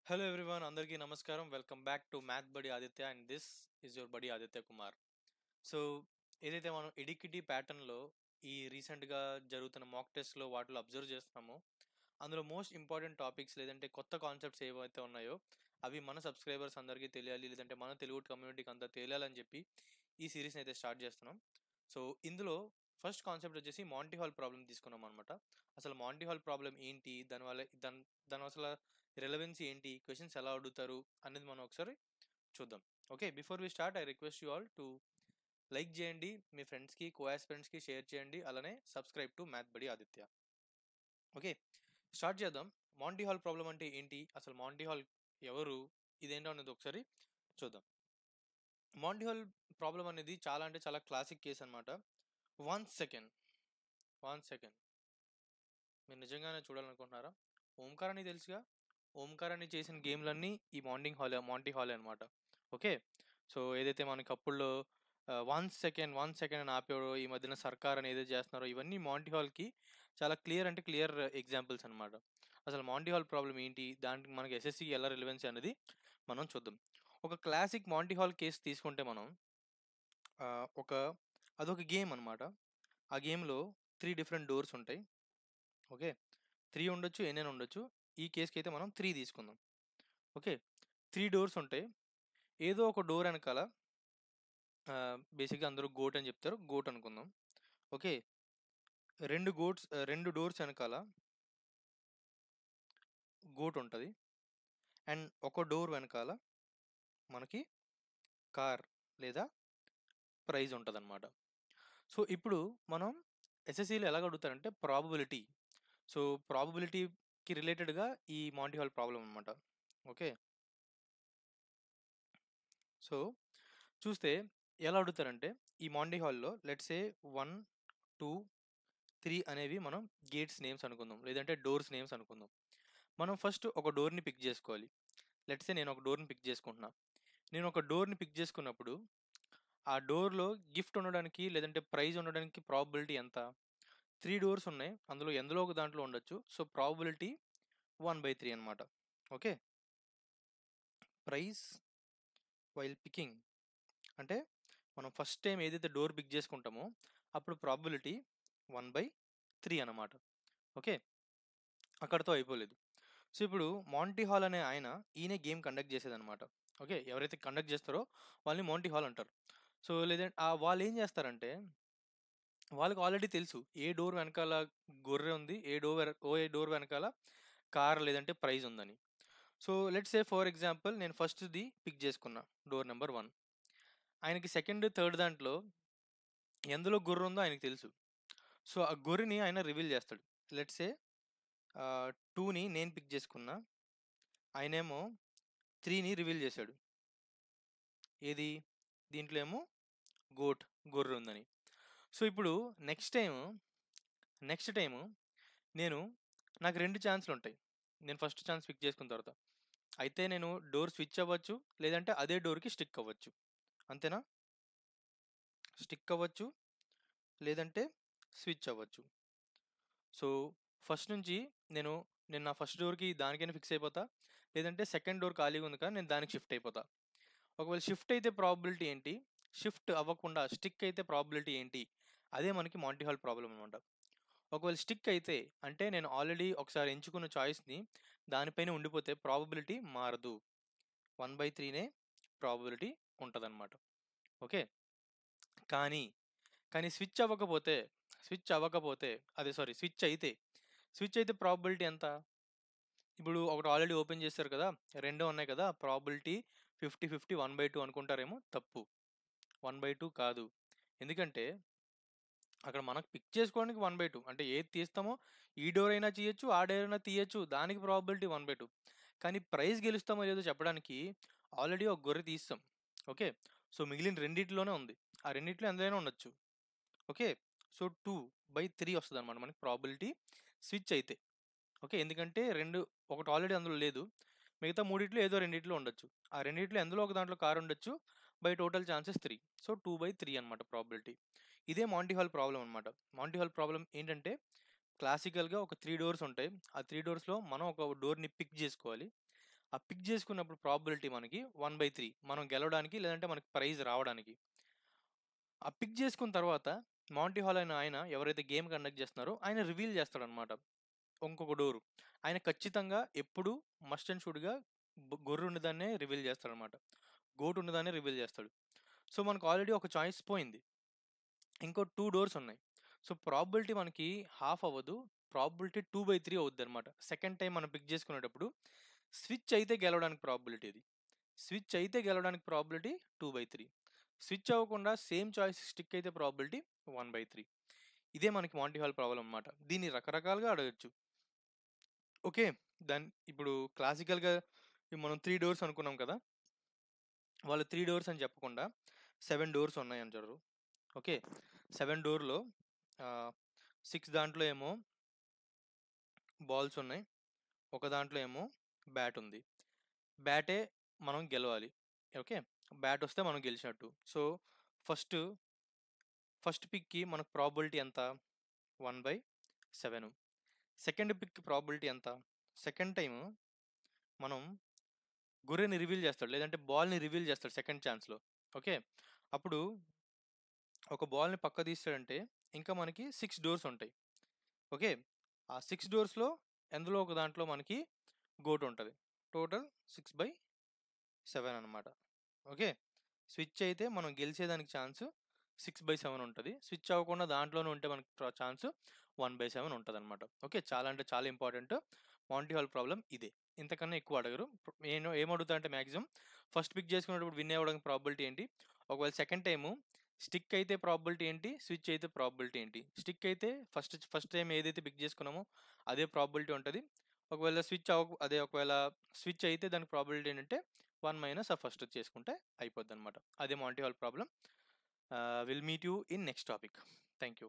Hello everyone, అందరికీ నమస్కారం. Welcome back to math బడి Aditya and this is your బడి ఆదిత్య కుమార్. సో ఏదైతే మనం ఎడిక్విటీ ప్యాటర్న్లో ఈ రీసెంట్గా జరుగుతున్న మాక్ టెస్ట్లో వాటిలో అబ్జర్వ్ చేస్తున్నామో అందులో మోస్ట్ ఇంపార్టెంట్ టాపిక్స్ లేదంటే కొత్త కాన్సెప్ట్స్ ఏవైతే ఉన్నాయో అవి మన సబ్స్క్రైబర్స్ అందరికీ తెలియాలి, లేదంటే మన తెలుగు కమ్యూనిటీకి అంతా తెలియాలని చెప్పి ఈ సిరీస్ని అయితే స్టార్ట్ చేస్తున్నాం. సో ఇందులో ఫస్ట్ కాన్సెప్ట్ వచ్చేసి మాంటీ హాల్ ప్రాబ్లం తీసుకున్నాం అనమాట. అసలు మాంటీ హాల్ ప్రాబ్లం ఏంటి, దానివల్ల దాని అసలు రిలవెన్సీ ఏంటి, క్వశ్చన్స్ ఎలా అడుగుతారు అనేది మనం ఒకసారి చూద్దాం. Okay, before we start I request you all to like చేయండి, మీ ఫ్రెండ్స్కి కోయాస్పిరెంట్స్కి షేర్ చేయండి, అలానే సబ్స్క్రైబ్ టు మ్యాథ్ బడి ఆదిత్య. ఓకే, స్టార్ట్ చేద్దాం. మాంటీ హాల్ ప్రాబ్లం అంటే ఏంటి, అసలు మాంటీ హాల్ ఎవరు, ఇదేంటో అనేది ఒకసారి చూద్దాం. మాంటీ హాల్ ప్రాబ్లం అనేది చాలా అంటే చాలా క్లాసిక్ కేస్ అనమాట. వన్ సెకండ్, వన్ సెకండ్, మీరు నిజంగానే చూడాలనుకుంటున్నారా? ఓంకారాన్ని తెలుసుగా, ఓంకారాన్ని చేసిన గేమ్లన్నీ ఈ మాంటీ హాల్ అనమాట. ఓకే, సో ఏదైతే మనకి అప్పుల్లో 1 సెకండ్ 1 సెకండ్ అని ఆపేవాడో, ఈ మధ్యన సర్కార్ అని ఏదైతే చేస్తున్నారో ఇవన్నీ మాంటీ హాల్కి చాలా క్లియర్ అంటే క్లియర్ ఎగ్జాంపుల్స్ అనమాట. అసలు మాంటీ హాల్ ప్రాబ్లం ఏంటి, దానికి మనకి ఎస్ఎస్సికి ఎలా రిలవెన్సీ అనేది మనం చూద్దాం. ఒక క్లాసిక్ మాంటీ హాల్ కేసు తీసుకుంటే మనం ఆ, ఒక అదొక గేమ్ అనమాట. ఆ గేమ్లో 3 డిఫరెంట్ డోర్స్ ఉంటాయి. ఓకే, 3 ఉండొచ్చు, ఎన్నైనా ఉండొచ్చు. ఈ కేసుకి అయితే మనం 3 తీసుకుందాం. ఓకే, 3 డోర్స్ ఉంటాయి. ఏదో ఒక డోర్ వెనకాల బేసిక్గా అందరూ గోట్ అని చెప్తారు, గోట్ అనుకుందాం. ఓకే, 2 డోర్స్ వెనకాల గోట్ ఉంటుంది, అండ్ ఒక డోర్ వెనకాల మనకి కార్ లేదా ప్రైజ్ ఉంటుంది అనమాట. సో ఇప్పుడు మనం ఎస్ఎస్సిలో ఎలాగ అడుగుతారంటే ప్రాబబిలిటీ. సో ప్రాబబిలిటీకి రిలేటెడ్గా ఈ మాంటీ హాల్ ప్రాబ్లం అనమాట. ఓకే, సో చూస్తే ఎలా అడుగుతారంటే ఈ మాంటీ హాల్లో లెట్స్ ఏ 1, 2, 3 అనేవి మనం గేట్స్ నేమ్స్ అనుకుందాం, లేదంటే డోర్స్ నేమ్స్ అనుకుందాం. మనం ఫస్ట్ ఒక డోర్ని పిక్ చేసుకోవాలి. లెట్స్ ఏ నేను ఒక డోర్ని పిక్ చేసుకుంటున్నా. నేను ఒక డోర్ని పిక్ చేసుకున్నప్పుడు ఆ డోర్లో గిఫ్ట్ ఉండడానికి లేదంటే ప్రైజ్ ఉండడానికి ప్రాబబిలిటీ ఎంత? 3 డోర్స్ ఉన్నాయి, అందులో ఎందులో ఒక దాంట్లో ఉండొచ్చు. సో ప్రాబబిలిటీ 1/3 అనమాట. ఓకే, ప్రైజ్ వైల్ పికింగ్ అంటే మనం ఫస్ట్ టైం ఏదైతే డోర్ పిక్ చేసుకుంటామో అప్పుడు ప్రాబబిలిటీ 1/3 అన్నమాట. ఓకే, అక్కడితో అయిపోలేదు. సో ఇప్పుడు మాంటీ హాల్ అనే ఈయనే గేమ్ కండక్ట్ చేసేదన్నమాట. ఓకే, ఎవరైతే కండక్ట్ చేస్తారో వాళ్ళని మాంటీ హాల్ అంటారు. సో లేదంటే వాళ్ళు ఏం చేస్తారంటే వాళ్ళకి ఆల్రెడీ తెలుసు ఏ డోర్ వెనకాల గొర్రె ఉంది, ఏ డోర్ వెనకాల కార్ లేదంటే ప్రైజ్ ఉందని. So let's say for example నేను ఫస్ట్ది పిక్ చేసుకున్నా, డోర్ నెంబర్ 1. ఆయనకి సెకండ్ థర్డ్ దాంట్లో ఎందులో గొర్రె ఉందో ఆయనకి తెలుసు. సో ఆ గొర్రెని ఆయన రివీల్ చేస్తాడు. లెట్స్ సే 2ని నేను పిక్ చేసుకున్నా, ఆయనేమో 3ని రివీల్ చేశాడు. ఏది, దీంట్లో ఏమో గొర్రె ఉందని. సో ఇప్పుడు నెక్స్ట్ టైము నేను నాకు 2 ఛాన్స్లు ఉంటాయి. నేను ఫస్ట్ ఛాన్స్ పిక్ చేసుకున్న తర్వాత అయితే నేను డోర్ స్విచ్ అవ్వచ్చు, లేదంటే అదే డోర్కి స్టిక్ అవ్వచ్చు. అంతేనా? స్టిక్ అవ్వచ్చు, లేదంటే స్విచ్ అవ్వచ్చు. సో ఫస్ట్ నుంచి నేను నేను నా ఫస్ట్ డోర్కి దానికైనా ఫిక్స్ అయిపోతా, లేదంటే సెకండ్ డోర్ ఖాళీగా ఉంది కదా నేను దానికి షిఫ్ట్ అయిపోతా. ఒకవేళ షిఫ్ట్ అయితే ప్రాబబిలిటీ ఏంటి, షిఫ్ట్ అవ్వకుండా స్టిక్ అయితే ప్రాబబిలిటీ ఏంటి, అదే మనకి మాంటీ హాల్ ప్రాబ్లం అనమాట. ఒకవేళ స్టిక్ అయితే అంటే నేను ఆల్రెడీ ఒకసారి ఎంచుకున్న చాయిస్ని దానిపైన ఉండిపోతే ప్రాబబిలిటీ మారదు, 1/3నే ప్రాబబిలిటీ ఉంటుందన్నమాట. ఓకే, కానీ కానీ స్విచ్ అవ్వకపోతే స్విచ్ అయితే ప్రాబబిలిటీ ఎంత? ఇప్పుడు ఒకటి ఆల్రెడీ ఓపెన్ చేశారు కదా, రెండో ఉన్నాయి కదా, ప్రాబబిలిటీ 50-50 1/2 అనుకుంటారేమో, తప్పు. 1/2 కాదు. ఎందుకంటే అక్కడ మనకు పిక్ చేసుకోవడానికి 1/2 అంటే ఏది తీస్తామో ఈ డోర్ అయినా తీయచ్చు, ఆ డోర్ అయినా తీయచ్చు, దానికి ప్రాబబిలిటీ 1/2. కానీ ప్రైజ్ గెలుస్తామో లేదో చెప్పడానికి ఆల్రెడీ ఒక గొర్రె తీస్తాం. ఓకే, సో మిగిలిన రెండిట్లోనే ఉంది, ఆ రెండిట్లో ఎందులోనే ఉండొచ్చు. ఓకే, సో 2/3 వస్తుంది అనమాట మనకి ప్రాబిలిటీ స్విచ్ అయితే. ఓకే, ఎందుకంటే ఒకటి ఆల్రెడీ అందులో లేదు, మిగతా మూడిట్లో ఏదో రెండిట్లో ఉండొచ్చు. ఆ రెండిట్లో ఎందులో ఒక దాంట్లో కార్ ఉండొచ్చు, బై టోటల్ ఛాన్సెస్ 3. సో 2/3 అనమాట ప్రాబిలిటీ. ఇదే మాంటీ హాల్ ప్రాబ్లం అనమాట. మాంటీ హాల్ ప్రాబ్లం ఏంటంటే క్లాసికల్గా ఒక 3 డోర్స్ ఉంటాయి. ఆ 3 డోర్స్లో మనం ఒక డోర్ని పిక్ చేసుకోవాలి. ఆ పిక్ చేసుకున్నప్పుడు ప్రాబిలిటీ మనకి 1/3 మనం గెలవడానికి, లేదంటే మనకి ప్రైజ్ రావడానికి. ఆ పిక్ చేసుకున్న తర్వాత మాంటీ హాల్ అయిన ఆయన ఎవరైతే గేమ్ కండక్ట్ చేస్తున్నారో ఆయన రివీల్ చేస్తాడనమాట ఇంకొక డోరు. ఆయన ఖచ్చితంగా ఎప్పుడు మస్ట్ అండ్ షుడ్‌గా గొర్రె ఉన్నదాన్నే రివీల్ చేస్తాడనమాట. గోట్ ఉన్నదాన్నే రివీల్ చేస్తాడు. సో, మనకు ఆల్రెడీ ఒక చాయిస్ పోయింది. ఇంకో 2 డోర్స్ ఉన్నాయి. సో, ప్రాబబిలిటీ మనకి హాఫ్ అవ్వదు. ప్రాబబిలిటీ 2/3 అవుద్దనమాట. సెకండ్ టైమ్ మనం పిక్ చేసుకునేటప్పుడు స్విచ్ అయితే గెలవడానికి ప్రాబబిలిటీ ఇది. స్విచ్ అయితే గెలవడానికి ప్రాబబిలిటీ 2/3. స్విచ్ అవ్వకుండా సేమ్ చాయిస్ స్టిక్ అయితే ప్రాబబిలిటీ 1/3. ఇదే మనకి మాంటీ హాల్ ప్రాబ్లమ్ అనమాట. దీన్ని రకరకాలుగా అడగొచ్చు. ఓకే. ఇప్పుడు క్లాసికల్‌గా మనం 3 డోర్స్ అనుకున్నాం కదా! వాళ్ళు 3 డోర్స్ అని చెప్పకుండా 7 డోర్స్ ఉన్నాయంటారు. ఓకే. 7 డోర్‌లో 6 దాంట్లో ఏమో బాల్స్ ఉన్నాయి. ఒక దాంట్లో ఏమో బ్యాట్ ఉంది. బ్యాటే మనం గెలవాలి. ఓకే. బ్యాట్ వస్తే మనం గెలిచినట్టు. సో, ఫస్ట్ ఫస్ట్ పిక్‌కి మనకు ప్రాబబిలిటీ ఎంత? 1/7. సెకండ్ పిక్ ప్రాబబిలిటీ ఎంత? సెకండ్ టైము మనం గొర్రెని రివీల్ చేస్తాడు. లేదంటే బాల్‌ని రివీల్ చేస్తాడు సెకండ్ ఛాన్స్‌లో. ఓకే. అప్పుడు ఒక బాల్‌ని పక్కకు తీసాడంటే ఇంకా మనకి 6 డోర్స్ ఉంటాయి. ఓకే. ఆ 6 డోర్స్‌లో ఎందులో ఒక దాంట్లో మనకి గోట్ ఉంటది. టోటల్ 6/7 అనమాట. ఓకే. స్విచ్ అయితే మనం గెలిచేదానికి ఛాన్స్ 6/7 ఉంటది. స్విచ్ అవ్వకుండా దాంట్లోనే ఉంటే మనకి ఛాన్స్ 1/7 ఉంటదనమాట. ఓకే. చాలా అంటే చాలా ఇంపార్టెంట్. మాంటీ హాల్ ప్రాబ్లమ్ ఇదే. ఇంతకన్నా ఎక్కువ అడగరు. నేను ఏమడుగుతా అంటే మాక్సిమం ఫస్ట్ పిక్ చేసుకునేటప్పుడు విన్ అవ్వడానికి ప్రాబబిలిటీ ఏంటి? ఒకవేళ సెకండ్ టైము స్టిక్ అయితే ప్రాబబిలిటీ ఏంటి? స్విచ్ అయితే ప్రాబబిలిటీ ఏంటి? స్టిక్ అయితే ఫస్ట్ టైమ్ ఏదైతే పిక్ చేసుకున్నామో అదే ప్రాబబిలిటీ ఉంటది. ఒకవేళ స్విచ్ అయితే దానికి ప్రాబబిలిటీ ఏంటంటే 1 - ఆ ఫస్ట్ చేసుకుంటే అయిపోద్దనమాట. అదే Monty hall problem. Will meet you in next topic. Thank you.